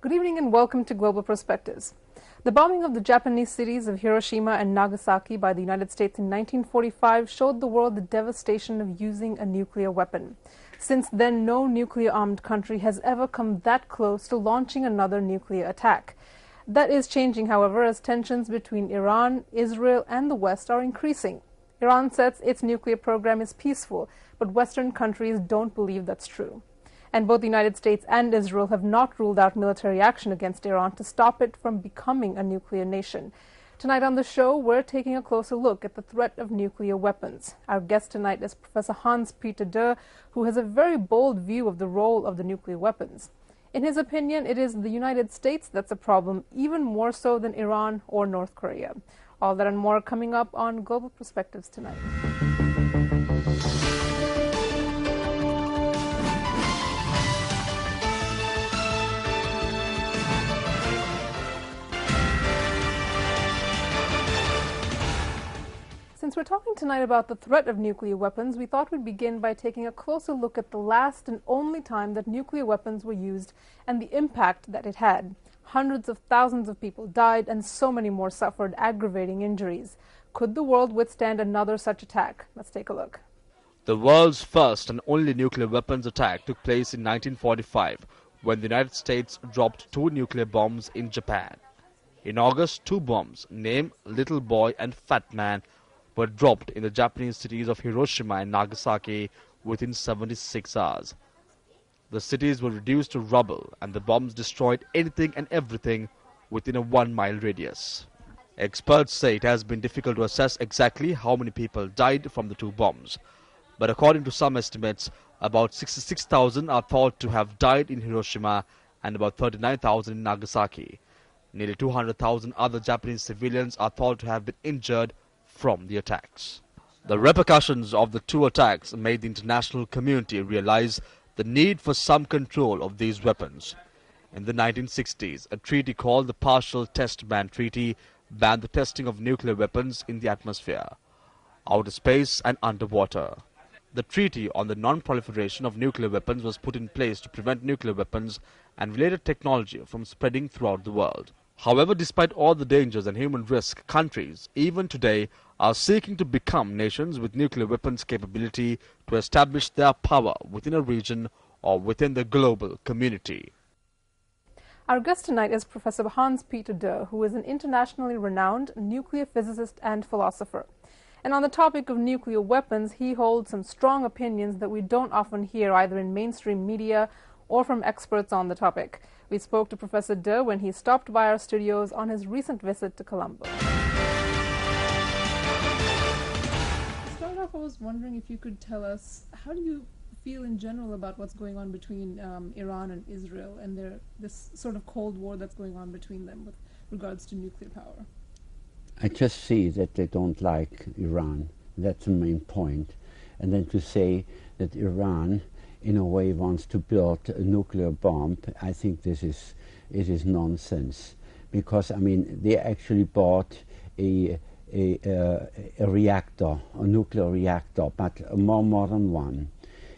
Good evening and welcome to Global Perspectives. The bombing of the Japanese cities of Hiroshima and Nagasaki by the United States in 1945 showed the world the devastation of using a nuclear weapon. Since then, no nuclear-armed country has ever come that close to launching another nuclear attack. That is changing, however, as tensions between Iran, Israel, and the West are increasing. Iran says its nuclear program is peaceful, but Western countries don't believe that's true. And both the United States and Israel have not ruled out military action against Iran to stop it from becoming a nuclear nation. Tonight on the show, we're taking a closer look at the threat of nuclear weapons. Our guest tonight is Professor Hans-Peter Dürr, who has a very bold view of the role of the nuclear weapons. In his opinion, it is the United States that's a problem, even more so than Iran or North Korea. All that and more coming up on Global Perspectives tonight. Since we're talking tonight about the threat of nuclear weapons, we thought we'd begin by taking a closer look at the last and only time that nuclear weapons were used and the impact that it had. Hundreds of thousands of people died and so many more suffered aggravating injuries. Could the world withstand another such attack? Let's take a look. The world's first and only nuclear weapons attack took place in 1945 when the United States dropped 2 nuclear bombs in Japan. In August, 2 bombs, named Little Boy and Fat Man, were dropped in the Japanese cities of Hiroshima and Nagasaki within 76 hours. The cities were reduced to rubble and the bombs destroyed anything and everything within a 1-mile radius. Experts say it has been difficult to assess exactly how many people died from the 2 bombs, but according to some estimates, about 66,000 are thought to have died in Hiroshima and about 39,000 in Nagasaki. Nearly 200,000 other Japanese civilians are thought to have been injured from the attacks. The repercussions of the 2 attacks made the international community realize the need for some control of these weapons. In the 1960s, a treaty called the Partial Test Ban Treaty banned the testing of nuclear weapons in the atmosphere, outer space and underwater. The Treaty on the Non-Proliferation of Nuclear Weapons was put in place to prevent nuclear weapons and related technology from spreading throughout the world. However, despite all the dangers and human risk, countries, even today, are seeking to become nations with nuclear weapons capability to establish their power within a region or within the global community. Our guest tonight is Professor Hans-Peter Dürr, who is an internationally renowned nuclear physicist and philosopher. And on the topic of nuclear weapons, he holds some strong opinions that we don't often hear either in mainstream media or from experts on the topic. We spoke to Professor Dürr when he stopped by our studios on his recent visit to Colombo. To start off, I was wondering if you could tell us, how do you feel in general about what's going on between Iran and Israel and this sort of Cold War that's going on between them with regards to nuclear power? I just see that they don't like Iran. That's the main point. And then to say that Iran in a way wants to build a nuclear bomb, I think it is nonsense. Because, I mean, they actually bought a reactor, a nuclear reactor, but a more modern one.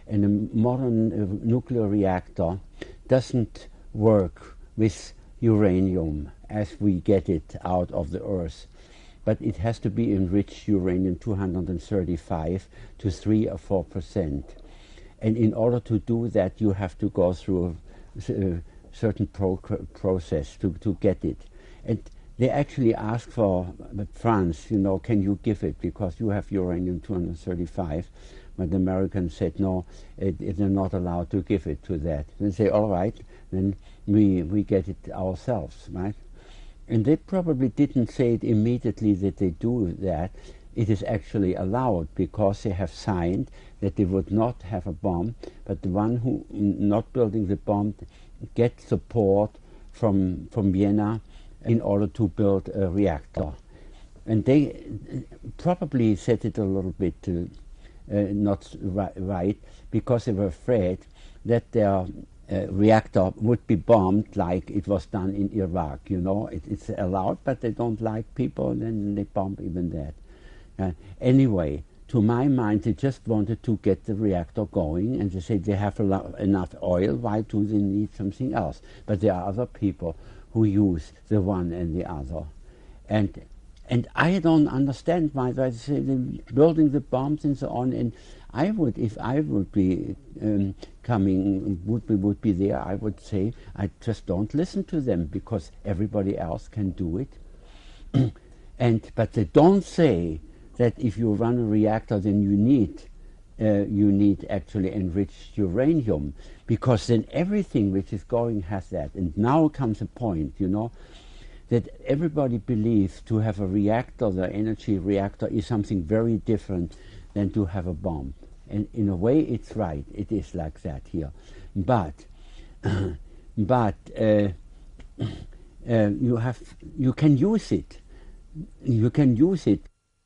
And a modern nuclear reactor doesn't work with uranium as we get it out of the earth. But it has to be enriched uranium-235 to 3 or 4%. And in order to do that, you have to go through a certain process to get it. And they actually asked for France, you know, can you give it because you have uranium-235. But the Americans said, no, they're not allowed to give it to that. They say, all right, then we get it ourselves, right? And they probably didn't say it immediately that they do that. It is actually allowed because they have signed that they would not have a bomb, but the one who not building the bomb gets support from Vienna in order to build a reactor. And they probably said it a little bit not right because they were afraid that their reactor would be bombed like it was done in Iraq. You know, it's allowed, but they don't like people, and then they bomb even that. Anyway, to my mind, they just wanted to get the reactor going, and they said they have enough oil, why do they need something else? But there are other people who use the one and the other. And I don't understand why they say they're building the bombs and so on. And I would, if I would be would be there, I would say I just don't listen to them because everybody else can do it. But they don't say that if you run a reactor, then you need actually enriched uranium, because then everything which is going has that. And now comes a point, you know, that everybody believes to have a reactor, the energy reactor, is something very different than to have a bomb. And in a way, it's right. It is like that here, but you can use it. You can use it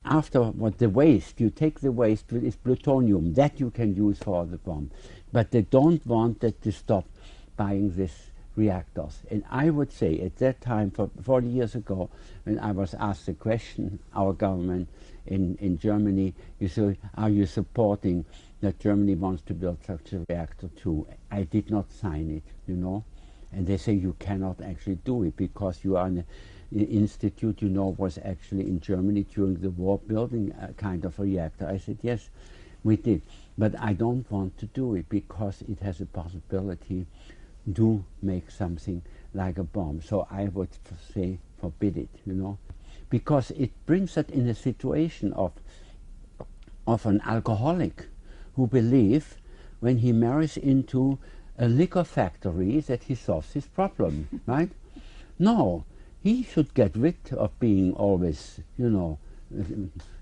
after what the waste. You take the waste, which is plutonium, that you can use for the bomb. But they don't want that to stop buying these reactors. And I would say at that time, 40 years ago, when I was asked the question, our government in Germany, you say, are you supporting that Germany wants to build such a reactor too? I did not sign it, you know. And they say you cannot actually do it because you are an institute, you know, was actually in Germany during the war building a kind of a reactor. I said, yes, we did. But I don't want to do it because it has a possibility to make something like a bomb. So I would say forbid it, you know, because it brings it in a situation of an alcoholic who believes when he marries into a liquor factory that he solves his problem, right? No, he should get rid of being always, you know,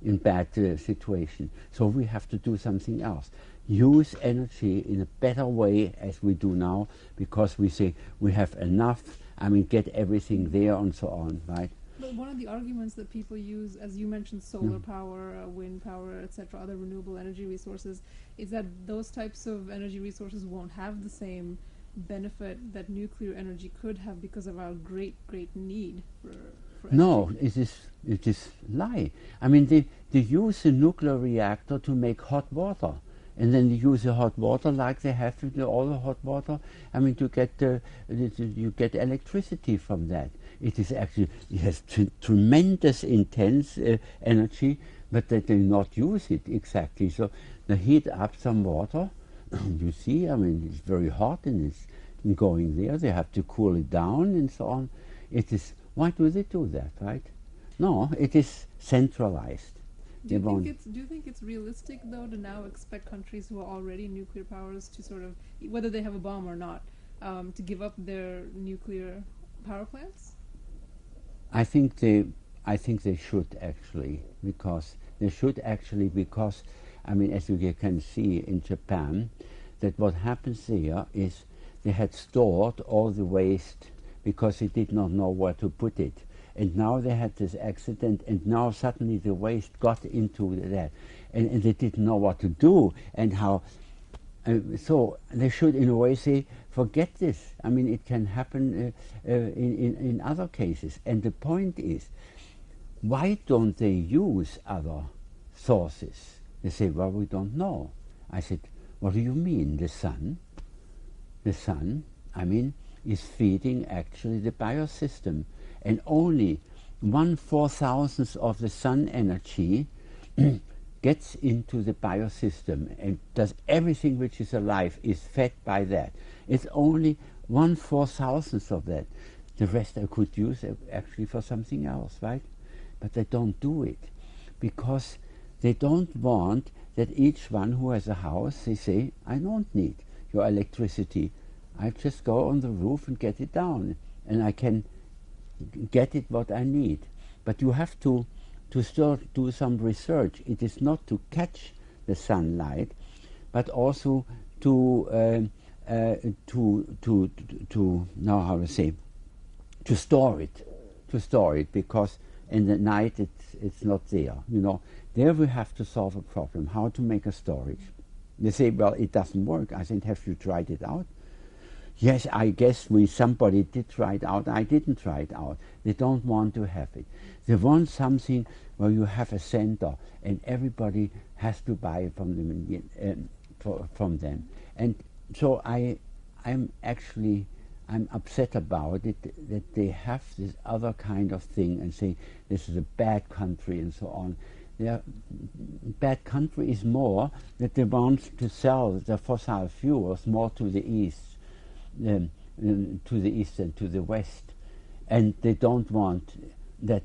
in bad situation. So we have to do something else. Use energy in a better way as we do now, because we say we have enough, I mean, get everything there and so on, right? But one of the arguments that people use, as you mentioned, solar power, wind power, etc., other renewable energy resources, is that those types of energy resources won't have the same benefit that nuclear energy could have because of our great need for energy. No, it is lie. I mean, they use a nuclear reactor to make hot water. And then you use the hot water like they have to do all the hot water. I mean, you get electricity from that. It is actually, it has tremendous intense energy, but they do not use it exactly. So they heat up some water. You see, I mean, it's very hot and it's going there. They have to cool it down and so on. It is, why do they do that, right? No, it is centralized. Do you think it's realistic, though, to now expect countries who are already nuclear powers to sort of, whether they have a bomb or not, to give up their nuclear power plants? I think they should actually, because I mean, as you can see in Japan, that what happens there is they had stored all the waste because they did not know where to put it. And now they had this accident, and now suddenly the waste got into that, and they didn't know what to do and how. So they should, in a way, say, forget this. I mean, it can happen in other cases. And the point is, why don't they use other sources? They say, well, we don't know. I said, what do you mean, the sun? The sun, I mean, is feeding actually the biosystem. And only 1/4000th of the sun energy gets into the biosystem, and does everything which is alive is fed by that. It's only 1/4000th of that. The rest I could use actually for something else, right? But they don't do it because they don't want that each one who has a house, they say, I don't need your electricity. I just go on the roof and get it down, and I can get it what I need. But you have to still do some research. It is not to catch the sunlight, but also to now how to say, to store it, because in the night it's not there. You know, there we have to solve a problem. How to make a storage? They say, well, it doesn't work. I said, have you tried it out? Yes, I guess somebody did try it out. I didn't try it out. They don't want to have it. They want something where you have a center and everybody has to buy from them. From them. And so I'm upset about it, that they have this other kind of thing and say this is a bad country and so on. Bad country is more that they want to sell the fossil fuels more to the east. To the east and to the west, and they don't want that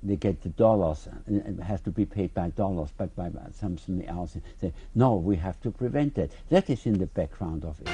they get the dollars and it has to be paid by dollars, but by something else. Say, no, we have to prevent that. That is in the background of it.